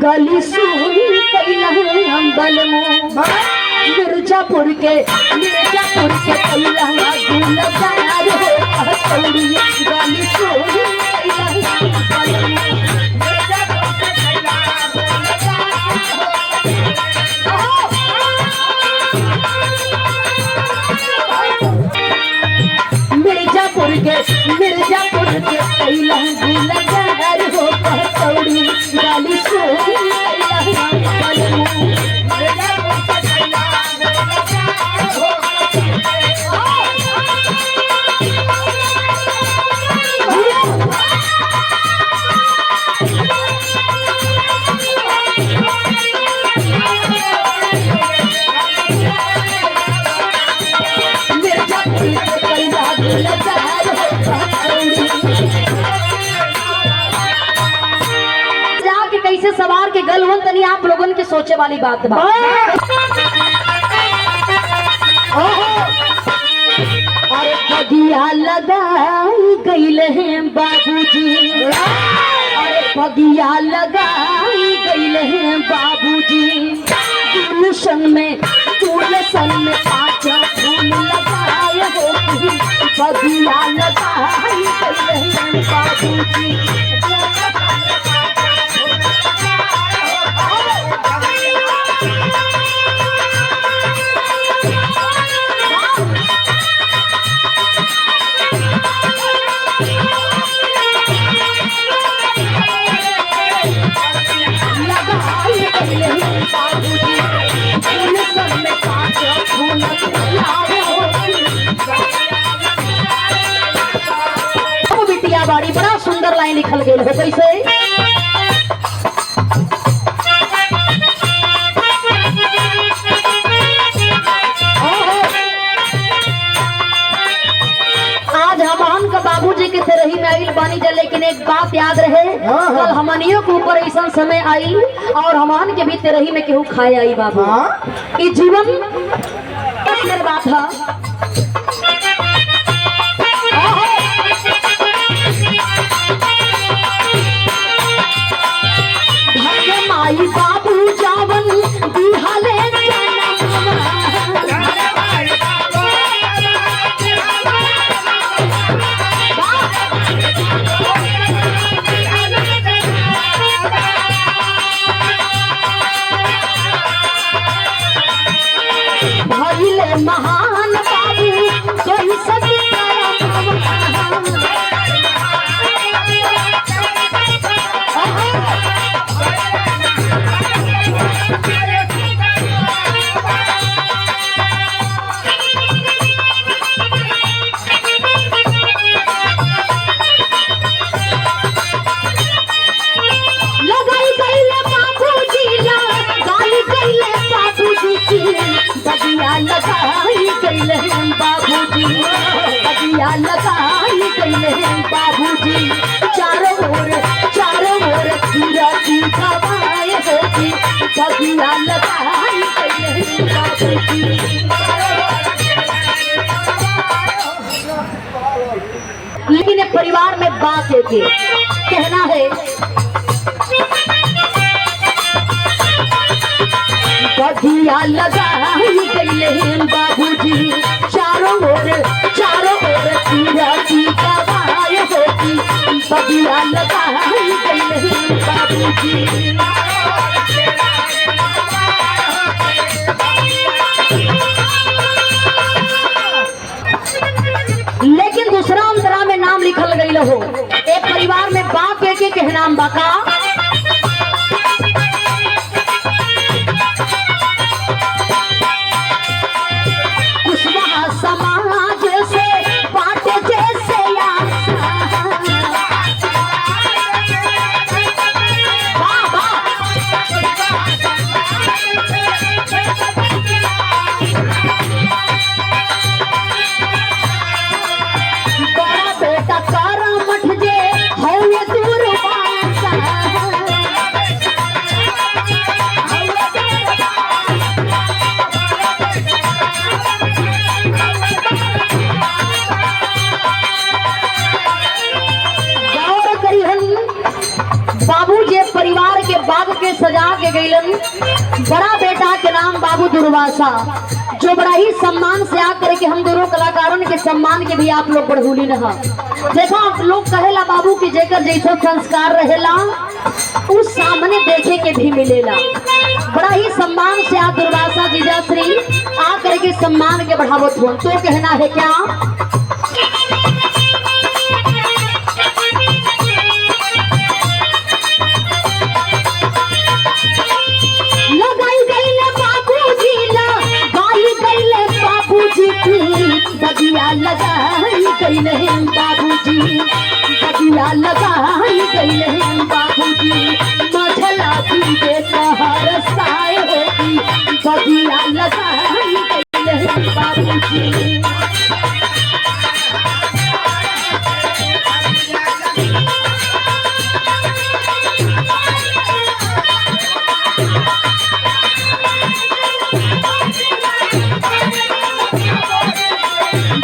गली सुई कैला बलमो मिर्जापुर के कैला गुलजार हो हथौड़ी गली सुई कैला बलमो मिर्जापुर के कैला गुलजार हो हथौड़ी गली सुई कैला बलमो कैसे सवार के गलवन तनी आप लोगन के सोचे वाली बात बा। अरे पगिया लगाई गईले हैं बाबूजी, अरे पगिया लगाई गईले हैं बाबूजी, गुलशन में पाँच फूल लगाए हो पगिया लगाई गईले हैं बाबूजी। बाड़ी बड़ा सुंदर लाइन लिखल गई हो कैसे आज हमान का बाबूजी के तेरही में आइल बानी जा, लेकिन एक बात याद रहे कल हमनियों के ऊपर ऐसा समय आई और हमान के भी तेरही में केहू खाए आई बाबू। ये जीवन बात है माई बाबू जावन दिहाले भइले महान बाबू कोई सभी बगिया लगाई गईले हैं बाबूजी, बगिया लगाई गईले हैं बाबूजी, चारों ओर पूरा की हवाएं होती बगिया लगाई गईले हैं बाबूजी। लेकिन परिवार में बात है कि कहना है बगिया लगाई गईले हैं बाबूजी, चारों ओर पूरा की हवाएं होती बगिया लगाई गईले हैं बाबूजी। लेकिन दूसरा अंतरा में नाम लिखल गई हो एक परिवार में बाप के कहनाम बाका समाज से बात जैसे बड़ा बेटा कारा मठ जे हो ये दूर बड़ा बेटा के नाम बाबू दुर्वासा, जो बड़ा ही सम्मान से आकर के हम दोनों कलाकारों के सम्मान के भी आप लोग बढ़ूली रहा। देखो आप लोग कहेला बाबू की जेकर जैसा संस्कार रहेला उस सामने देखे के भी मिलेला। बड़ा ही सम्मान से आप दुर्वासा जीजा श्री आकर के सम्मान के बढ़ावत हो। तो कहना है क्या, बगिया लगाई गई है बाबूजी, बगिया लगाई गई है बाबूजी, मझला पीछे कहर साए होती, बगिया लगाई गई है बाबूजी।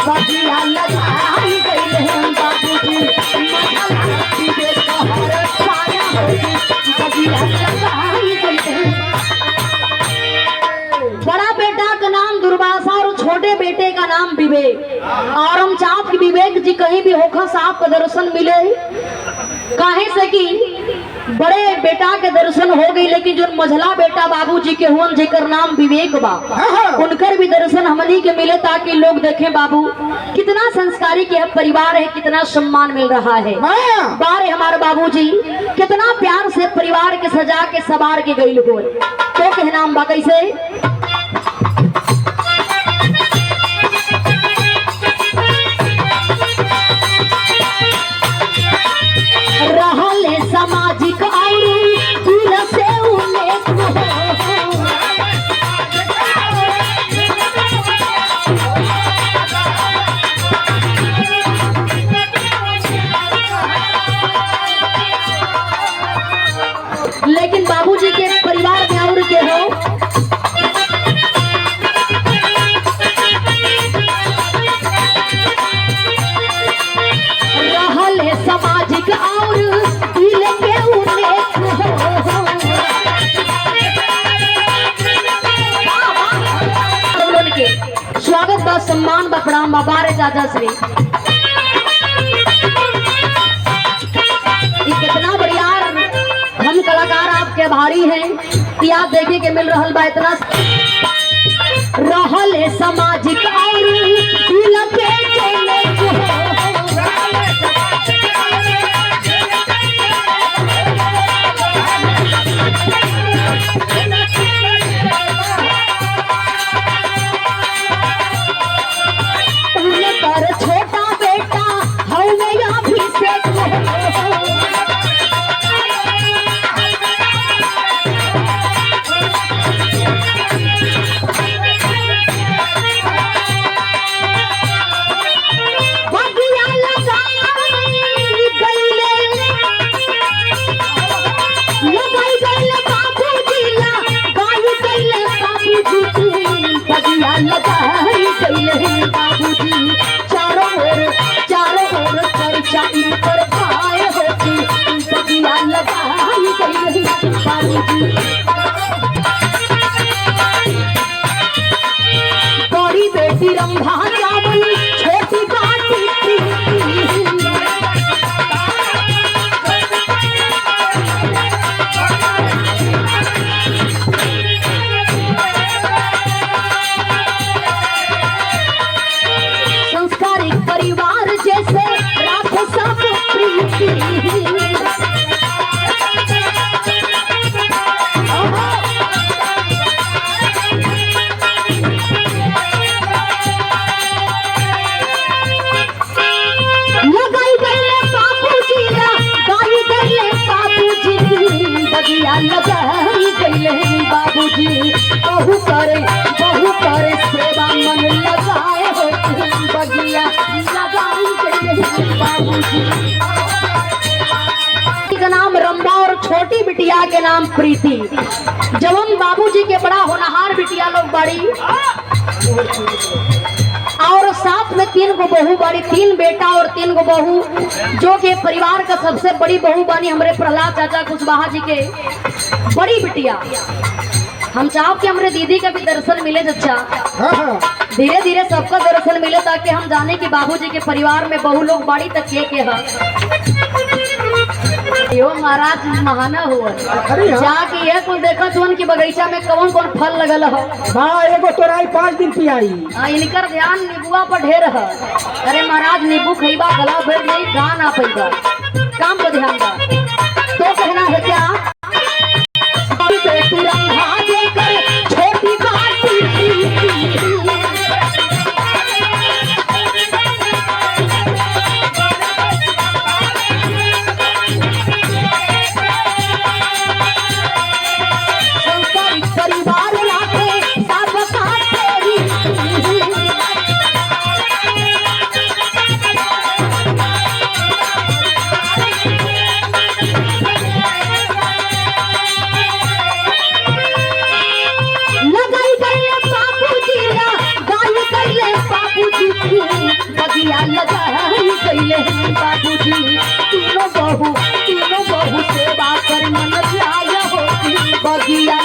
बगिया लगाई गई है बाबूजी, मझला पीछे कहर साया होती, बगिया लगाई गई है। बड़ा बेटा का नाम दुर्वासा और छोटे बेटे का नाम विवेक। और हम चाहते कि विवेक जी कहीं भी होकर साहब का दर्शन मिले, काहे से कि बड़े बेटा के दर्शन हो गई, लेकिन जो मझला बेटा बाबूजी के हुन जेकर नाम विवेक बा उनकर भी दर्शन हमनी के मिले, ताकि लोग देखें बाबू कितना संस्कारी के परिवार है, कितना सम्मान मिल रहा है। बारे हमारे बाबूजी कितना प्यार से परिवार के सजा के सवार के गई हो। तो कहना बा कैसे, रहले सामाजिक और दिल से उल्लेख हो। लेकिन बाबूजी के परिवार में और के हो, रहले सामाजिक और दिल के उल्लेख हो। स्वागत बा, सम्मान बा, प्रणाम बा बारे चाचा श्री। कितना बढ़िया हम कलाकार आपके भारी हैं, या देखे के मिल रहा बा इतना। रहले सामाजिक और दिल के उल्लेख हो। पर छोटा बेटा हमें यहाँ भी सेठ हो। बगिया लगाई गईले बाबूजी, लगाई गईले बाबूजी, बगिया लगाई गईले बाबूजी, चारों ओर चर्चा इन पर आए होती, बगिया लगाई गईले बाबूजी। बड़ी बेटी रंभा चावल, छोटी बाटी संस्कारिक परिवार जैसे राखो सब प्रीति। लगाई गईले बाबूजी, लगाई गईले बाबूजी, बगिया लगाई गईले बाबूजी, बहु करे सेवा मन लगाए होती, बगिया लगाई गईले बाबूजी। का नाम रंभा और छोटी बिटिया के नाम प्रीति। जवन बाबूजी के बड़ा होनहार बिटिया लोग बड़ी और साथ साथ में 3 गो बहू बाड़ी, 3 बेटा और 3 गो बहू, जो कि परिवार का सबसे बड़ी बहू बानी हमारे प्रहलाद चाचा कुशवाहा जी के बड़ी बिटिया। हम चाहो कि हमारे दीदी का भी दर्शन मिले अच्छा, धीरे धीरे सबका दर्शन मिले, ताकि हम जाने कि बाबूजी के परिवार में बहू लोग बाड़ी तक के है। यो महाराज महाना हुआ जाके ये कुल देखा तुन की बगीचा में कौन कौन फल लगल हो। हाँ एगो तोराई 5 दिन पियाई। इनकर ध्यान नीबुआ पर ढेर है। अरे महाराज नींबू खइबा गला बैठ नहीं गा ना पैबा, काम पर ध्यान दा। तो कहना है क्या छोटी बाबूजी तीनों बहू सेवा कर मन ध्यान होती बगिया